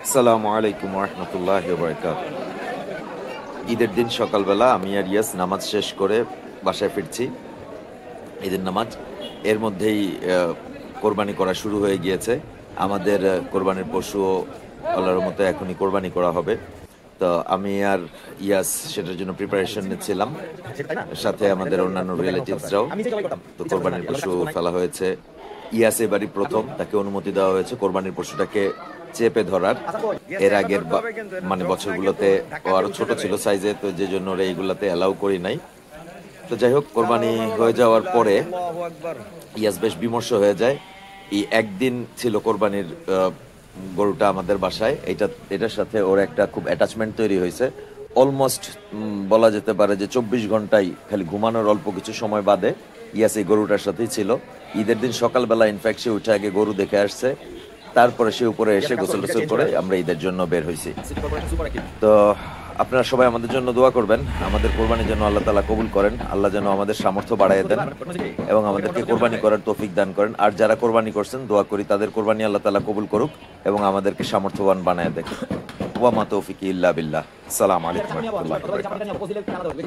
আসসালামু আলাইকুম রহমতুল্লাহি ওয়া বারাকাতুহু। ঈদের দিন সকালবেলা আমি আর ইয়াস নামাজ শেষ করে বাসায় ফিরছি। ঈদের নামাজ এর মধ্যেই কোরবানি করা শুরু হয়ে গিয়েছে। আমাদের কোরবানির পশুও আল্লাহর মতো এখনই কোরবানি করা হবে। তো আমি আর ইয়াস সেটার জন্য প্রিপারেশন নিচ্ছিলাম, সাথে আমাদের অন্যান্য রিলেটিভসরাও। তো কোরবানির পশু ফেলা হয়েছে। ইয়াস এবারই প্রথম, তাকে অনুমতি দেওয়া হয়েছে কোরবানির পশুটাকে চেপে ধরার। এর আগের মানে বছরগুলোতে ও আরো ছোট ছিল সাইজে, তো যে জন্য ওরা এইগুলাতে অ্যালাউ করি নাই। তো যাই হোক, কোরবানি হয়ে যাওয়ার পরে ইয়াস বেশ বিমর্ষ হয়ে যায়। এই একদিন ছিল কোরবানির গরুটা আমাদের বাসায়, এটার সাথে ওর একটা খুব অ্যাটাচমেন্ট তৈরি হয়েছে। অলমোস্ট বলা যেতে পারে যে 24 ঘন্টাই খালি ঘুমানোর অল্প কিছু সময় বাদে ইয়াস এই গরুটার সাথেই ছিল। ঈদের দিন সকালবেলা ইনফ্যাক্ট সে উঠে আগে গরু দেখে আসছে, তারপরে সে উপরে এসে গোসল টোসল করে আমরা ঈদের জন্য বের হয়েছি। তো আপনারা সবাই আমাদের জন্য দোয়া করবেন, আমাদের কোরবানির জন্য আল্লাহ তাআলা কবুল করেন। আল্লাহ যেন আমাদের সামর্থ্য বাড়ায় দেন এবং আমাদেরকে কোরবানি করার তৌফিক দান করেন। আর যারা কোরবানি করছেন, দোয়া করি তাদের কোরবানি আল্লাহ তাআলা কবুল করুক এবং আমাদেরকে সামর্থ্যবান বানায় দেন। ওয়া মা তৌফিকি ইল্লা বিল্লাহ। আসসালামু আলাইকুম ওয়া রাহমাতুল্লাহি ওয়া বারাকাতুহু।